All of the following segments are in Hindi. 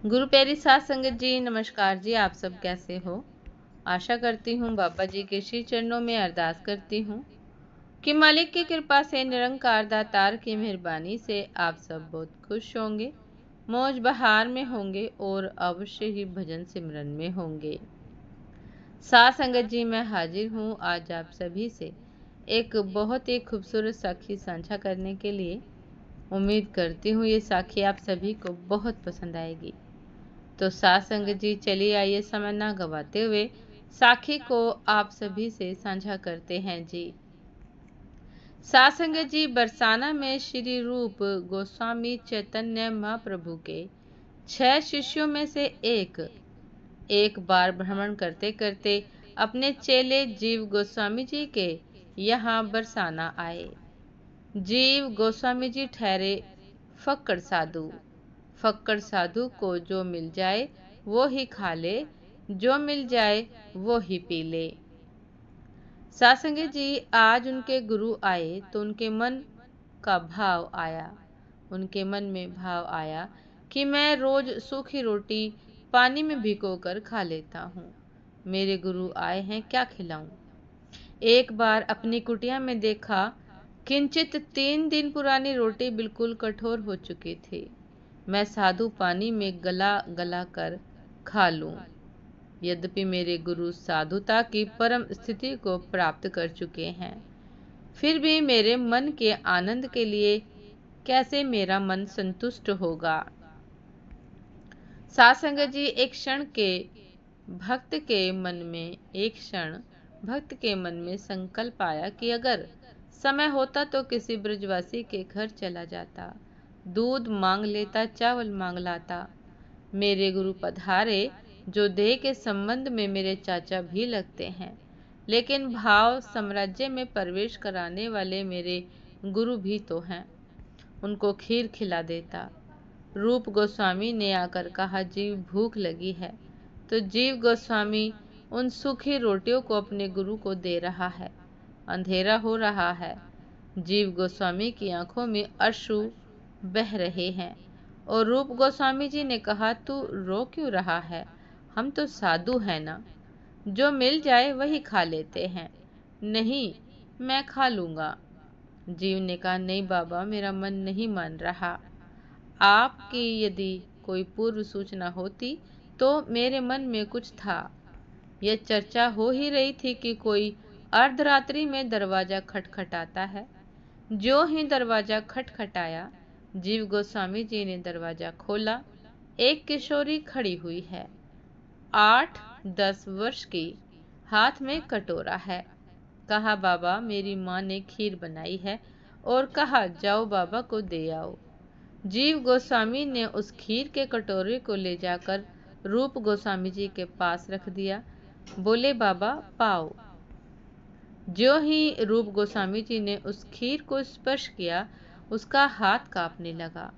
गुरु प्यारी साध संगत जी, नमस्कार जी। आप सब कैसे हो? आशा करती हूँ बाबा जी के श्री चरणों में अरदास करती हूँ कि मालिक की कृपा से, निरंकार दातार की मेहरबानी से आप सब बहुत खुश होंगे, मौज बहार में होंगे और अवश्य ही भजन सिमरन में होंगे। साध संगत जी, मैं हाजिर हूँ आज आप सभी से एक बहुत ही खूबसूरत साखी साझा करने के लिए। उम्मीद करती हूँ ये साखी आप सभी को बहुत पसंद आएगी। तो साध संगत जी, चलिए आइए समय ना गवाते हुए साखी को आप सभी से साझा करते हैं जी। साध संगत जी, बरसाना में श्री रूप गोस्वामी चैतन्य महाप्रभु के 6 शिष्यों में से एक बार भ्रमण करते करते अपने चेले जीव गोस्वामी जी के यहाँ बरसाना आए। जीव गोस्वामी जी ठहरे फक्कड़ साधु। फक्कड़ साधु को जो मिल जाए वो ही खा ले, जो मिल जाए वो ही पी ले। साध संगत जी, आज उनके गुरु आए तो उनके मन में भाव आया कि मैं रोज सूखी रोटी पानी में भिगोकर खा लेता हूँ। मेरे गुरु आए हैं, क्या खिलाऊं? एक बार अपनी कुटिया में देखा, किंचित 3 दिन पुरानी रोटी बिल्कुल कठोर हो चुकी थी। मैं साधु पानी में गला गला कर खा लूं। यद्यपि मेरे गुरु साधुता की परम स्थिति को प्राप्त कर चुके हैं, फिर भी मेरे मन के आनंद के लिए कैसे मेरा मन संतुष्ट होगा? साध संगत जी, एक क्षण भक्त के मन में संकल्प आया कि अगर समय होता तो किसी ब्रजवासी के घर चला जाता, दूध मांग लेता, चावल मांग लाता। मेरे गुरु पधारे, जो देह के संबंध में मेरे चाचा भी लगते हैं, लेकिन भाव साम्राज्य में प्रवेश कराने वाले मेरे गुरु भी तो हैं। उनको खीर खिला देता। रूप गोस्वामी ने आकर कहा, जीव भूख लगी है। तो जीव गोस्वामी उन सूखी रोटियों को अपने गुरु को दे रहा है। अंधेरा हो रहा है। जीव गोस्वामी की आंखों में अश्रु बह रहे हैं और रूप गोस्वामी जी ने कहा, तू रो क्यों रहा है? हम तो साधु हैं ना, जो मिल जाए वही खा लेते हैं। नहीं, मैं खा लूंगा। जीव ने कहा, नहीं बाबा, मेरा मन नहीं मान रहा। आपकी यदि कोई पूर्व सूचना होती तो मेरे मन में कुछ था। यह चर्चा हो ही रही थी कि कोई अर्धरात्रि में दरवाजा खटखटाता है। जो ही दरवाजा खटखटाया, जीव गोस्वामी जी ने दरवाजा खोला। एक किशोरी खड़ी हुई है, 8-10 वर्ष की, हाथ में कटोरा है। कहा, बाबा, मेरी माँ ने खीर बनाई है, और कहा, जाओ बाबा को दे आओ। जीव गोस्वामी ने उस खीर के कटोरे को ले जाकर रूप गोस्वामी जी के पास रख दिया। बोले, बाबा पाओ। जो ही रूप गोस्वामी जी ने उस खीर को स्पर्श किया, उसका हाथ कांपने लगा।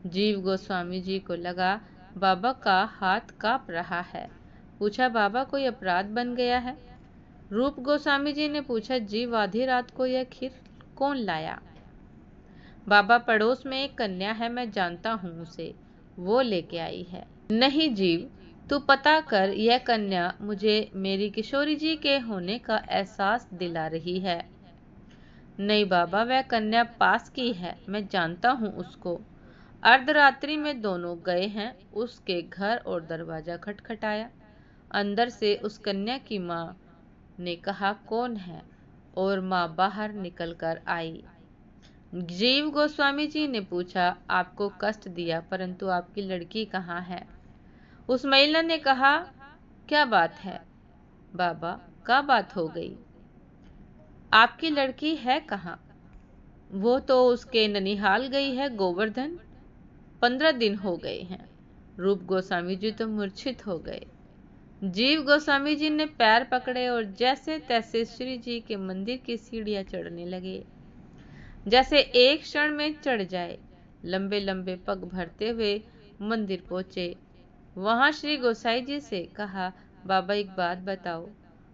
जीव गोस्वामी जी को लगा बाबा का हाथ कांप रहा है। पूछा, बाबा कोई अपराध बन गया है? रूप गोस्वामी जी ने पूछा, जीव, आधी रात को यह खीर कौन लाया? बाबा, पड़ोस में एक कन्या है, मैं जानता हूँ उसे, वो लेके आई है। नहीं जीव, तू पता कर, यह कन्या मुझे मेरी किशोरी जी के होने का एहसास दिला रही है। नहीं बाबा, वह कन्या पास की है, मैं जानता हूँ उसको। अर्धरात्रि में दोनों गए हैं उसके घर और दरवाजा खटखटाया। अंदर से उस कन्या की माँ ने कहा, कौन है? और माँ बाहर निकल कर आई। जीव गोस्वामी जी ने पूछा, आपको कष्ट दिया, परंतु आपकी लड़की कहाँ है? उस महिला ने कहा, क्या बात है बाबा, क्या बात हो गई? आपकी लड़की है कहाँ? वो तो उसके ननिहाल गई है, गोवर्धन। 15 दिन हो गए हैं। रूप गोस्वामी जी तो मूर्छित हो गए। जीव गोस्वामी जी ने पैर पकड़े और जैसे तैसे श्री जी के मंदिर की सीढ़ियां चढ़ने लगे, जैसे एक क्षण में चढ़ जाए। लंबे लंबे पग भरते हुए मंदिर पहुंचे। वहां श्री गोसाई जी से कहा, बाबा एक बात बताओ,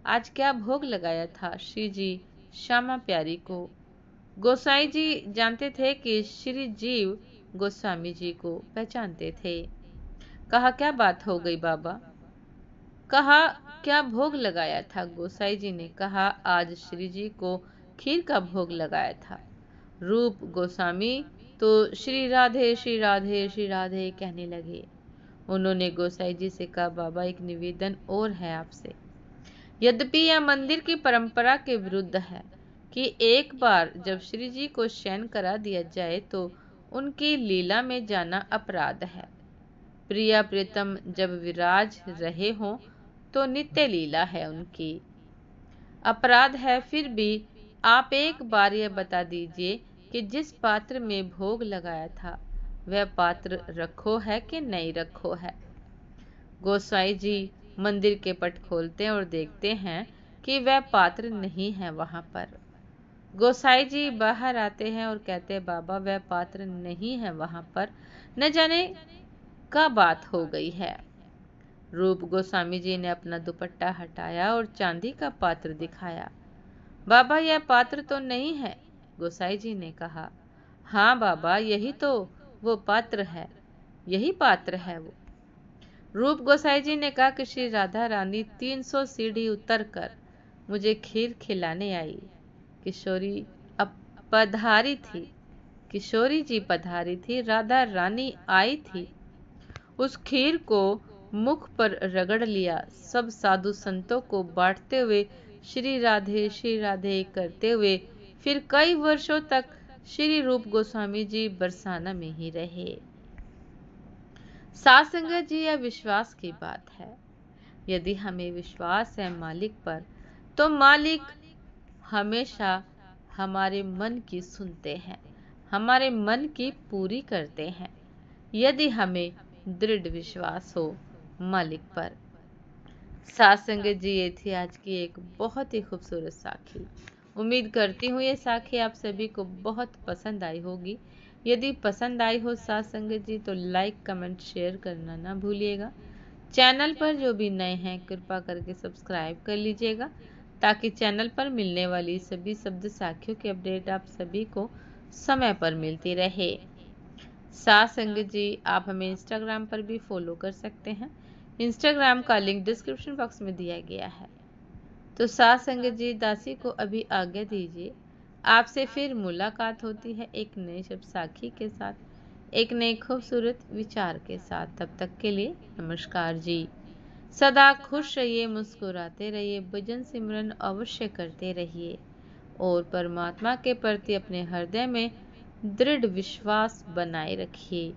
आज क्या भोग लगाया था श्री जी श्यामा प्यारी को? गोसाई जी जानते थे कि श्री जीव गोस्वामी जी को पहचानते थे। कहा, क्या बात हो गई बाबा? कहा, क्या भोग लगाया था? गोसाई जी ने कहा, आज श्री जी को खीर का भोग लगाया था। रूप गोस्वामी तो श्री राधे श्री राधे श्री राधे कहने लगे। उन्होंने गोसाई जी से कहा, बाबा एक निवेदन और है आपसे। यद्यपि यह मंदिर की परंपरा के विरुद्ध है कि एक बार जब श्री जी को शयन करा दिया जाए तो उनकी लीला में जाना अपराध है। प्रिया प्रीतम जब विराज रहे हों तो नित्य लीला है उनकी, अपराध है। फिर भी आप एक बार यह बता दीजिए कि जिस पात्र में भोग लगाया था वह पात्र रखो है कि नहीं रखो है? गोसाई जी मंदिर के पट खोलते हैं और देखते हैं कि वह पात्र नहीं है वहां पर। गोसाई जी बाहर आते हैं और कहते हैं, बाबा वह पात्र नहीं है वहां पर, न जाने क्या बात हो गई है। रूप गोस्वामी जी ने अपना दुपट्टा हटाया और चांदी का पात्र दिखाया। बाबा यह पात्र तो नहीं है। गोसाई जी ने कहा, हाँ बाबा यही तो वो पात्र है, यही पात्र है वो। रूप गोसाई जी ने कहा कि श्री राधा रानी 300 सीढ़ी उतरकर मुझे खीर खिलाने आई। किशोरी अब पधारी थी, किशोरी जी पधारी थी, राधा रानी आई थी। उस खीर को मुख पर रगड़ लिया, सब साधु संतों को बांटते हुए श्री राधे करते हुए फिर कई वर्षों तक श्री रूप गोस्वामी जी बरसाना में ही रहे। साथ संगत जी, यह विश्वास की बात है। यदि हमें विश्वास है मालिक पर, तो मालिक हमेशा हमारे मन की सुनते हैं, हमारे मन की पूरी करते हैं, यदि हमें दृढ़ विश्वास हो मालिक पर। साथ संगत जी, ये थी आज की एक बहुत ही खूबसूरत साखी। उम्मीद करती हूँ ये साखी आप सभी को बहुत पसंद आई होगी। यदि पसंद आई हो साथ संगत जी तो लाइक कमेंट शेयर करना ना भूलिएगा। चैनल पर जो भी नए हैं कृपा करके सब्सक्राइब कर लीजिएगा ताकि चैनल पर मिलने वाली सभी शब्द साखियों की अपडेट आप सभी को समय पर मिलती रहे। साथ संगत जी, आप हमें इंस्टाग्राम पर भी फॉलो कर सकते हैं। इंस्टाग्राम का लिंक डिस्क्रिप्शन बॉक्स में दिया गया है। तो साथ संगत जी, दासी को अभी आज्ञा दीजिए। आपसे फिर मुलाकात होती है एक नए शब्द साखी के साथ, एक नए खूबसूरत विचार के साथ। तब तक के लिए नमस्कार जी। सदा खुश रहिए, मुस्कुराते रहिए, भजन सिमरन अवश्य करते रहिए और परमात्मा के प्रति अपने हृदय में दृढ़ विश्वास बनाए रखिए।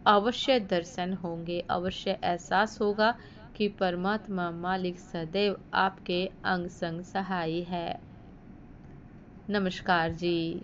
अवश्य दर्शन होंगे, अवश्य एहसास होगा कि परमात्मा मालिक सदैव आपके अंग संग सहाय है। नमस्कार जी।